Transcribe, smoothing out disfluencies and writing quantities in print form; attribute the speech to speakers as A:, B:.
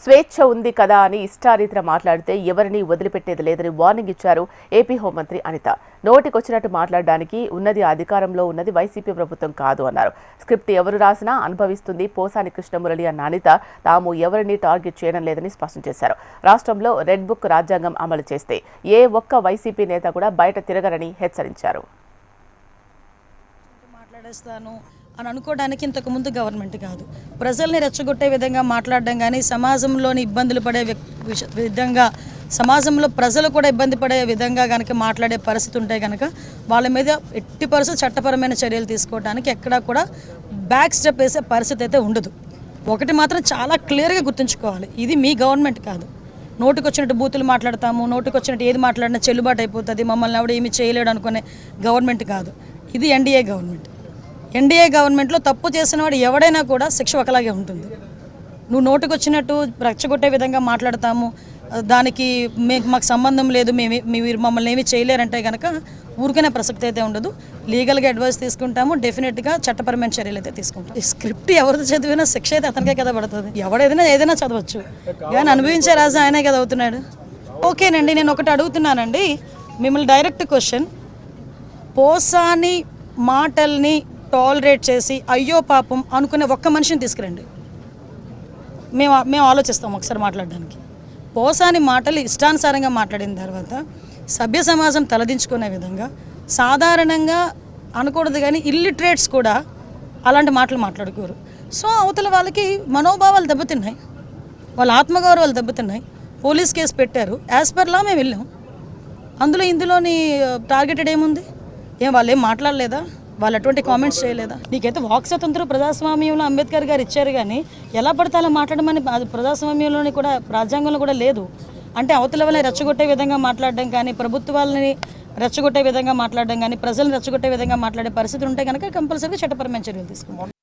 A: స్వేచ్ఛ ఉంది కదా అని ఇష్టారీతిన మాట్లాడితే ఎవరిని వదిలిపెట్టేది లేదని వార్నింగ్ ఇచ్చారు ఏపీ హోంమంత్రి అనిత. నోటికొచ్చినట్టు మాట్లాడడానికి ఉన్నది అధికారంలో ఉన్నది వైసీపీ ప్రభుత్వం కాదు అన్నారు. స్క్రిప్ట్ ఎవరు రాసినా అనుభవిస్తుంది పోసాని కృష్ణమురళి అన్న అనిత తాము ఎవరిని టార్గెట్ చేయడం లేదని స్పష్టం చేశారు. రాష్ట్రంలో రెడ్ బుక్ రాజ్యాంగం అమలు చేస్తే ఏ ఒక్క వైసీపీ నేత కూడా బయట తిరగరని హెచ్చరించారు.
B: అని అనుకోవడానికి ఇంతకుముందు గవర్నమెంట్ కాదు, ప్రజల్ని రెచ్చగొట్టే విధంగా మాట్లాడడం కానీ, సమాజంలోని ఇబ్బందులు పడే విధంగా సమాజంలో ప్రజలు కూడా ఇబ్బంది పడే విధంగా కనుక మాట్లాడే పరిస్థితి ఉంటే కనుక వాళ్ళ మీద ఎట్టి పరిస్థితి చట్టపరమైన చర్యలు తీసుకోవడానికి ఎక్కడా కూడా బ్యాక్ స్టెప్ వేసే పరిస్థితి అయితే ఉండదు. ఒకటి మాత్రం చాలా క్లియర్గా గుర్తుంచుకోవాలి, ఇది మీ గవర్నమెంట్ కాదు. నోటికి వచ్చినట్టు బూతులు మాట్లాడతాము, నోటికి వచ్చినట్టు ఏది మాట్లాడినా చెల్లుబాటు అయిపోతుంది, మమ్మల్ని ఎవడు ఏమీ చేయలేడు అనుకునే గవర్నమెంట్ కాదు. ఇది ఎన్డీఏ గవర్నమెంట్. ఎన్డీఏ గవర్నమెంట్లో తప్పు చేసిన వాడు ఎవడైనా కూడా శిక్ష ఒకలాగే ఉంటుంది. నువ్వు నోటికి వచ్చినట్టు రెచ్చగొట్టే విధంగా మాట్లాడతాము, దానికి మాకు సంబంధం లేదు, మీరు మమ్మల్ని ఏమీ చేయలేరంటే కనుక ఊరికనే ప్రసక్తి అయితే ఉండదు. లీగల్గా అడ్వైస్ తీసుకుంటాము, డెఫినెట్గా చట్టపరమైన చర్యలు అయితే తీసుకుంటాం. ఈ స్క్రిప్ట్ ఎవరిది చదివినా శిక్ష అయితే అతనికే కదా పడుతుంది. ఏదైనా చదవచ్చు, కానీ అనుభవించే రాజు ఆయనే కదా అవుతున్నాడు. ఓకేనండి, నేను ఒకటి అడుగుతున్నానండి మిమ్మల్ని, డైరెక్ట్ క్వశ్చన్. పోసాని మాటల్ని టాలరేట్ చేసి అయ్యో పాపం అనుకునే ఒక్క మనిషిని తీసుకురండి, మేము ఆలోచిస్తాం ఒకసారి మాట్లాడడానికి. పోసాని మాటలు ఇష్టానుసారంగా మాట్లాడిన తర్వాత సభ్య సమాజం తలదించుకునే విధంగా సాధారణంగా అనకూడదు, కానీ ఇల్లిటరేట్స్ కూడా అలాంటి మాటలు మాట్లాడుకోరు. సో అవతల వాళ్ళకి మనోభావాలు దెబ్బతిన్నాయి, వాళ్ళ ఆత్మగౌరవాలు దెబ్బతిన్నాయి. పోలీస్ కేసు పెట్టారు, యాజ్ పర్ లా మేము వెళ్ళాం. ఇందులోని టార్గెటెడ్ ఏముంది? వాళ్ళు ఏం మాట్లాడలేదా? వాళ్ళు అటువంటి కామెంట్స్ చేయలేదా? నీకైతే వాక్ స్వతంత్రం ప్రజాస్వామ్యంలో అంబేద్కర్ గారు ఇచ్చారు, కానీ ఎలా పడితే అలా మాట్లాడమని అది ప్రజాస్వామ్యంలోని కూడా రాజ్యాంగంలో కూడా లేదు. అంటే అవతల వాళ్ళని రెచ్చగొట్టే విధంగా మాట్లాడడం కానీ, ప్రభుత్వాలని రెచ్చగొట్టే విధంగా మాట్లాడడం కానీ, ప్రజలను రెచ్చగొట్టే విధంగా మాట్లాడే పరిస్థితులు ఉంటే కనుక కంపల్సరీగా చట్టపరమైన చర్యలు తీసుకుంటాం.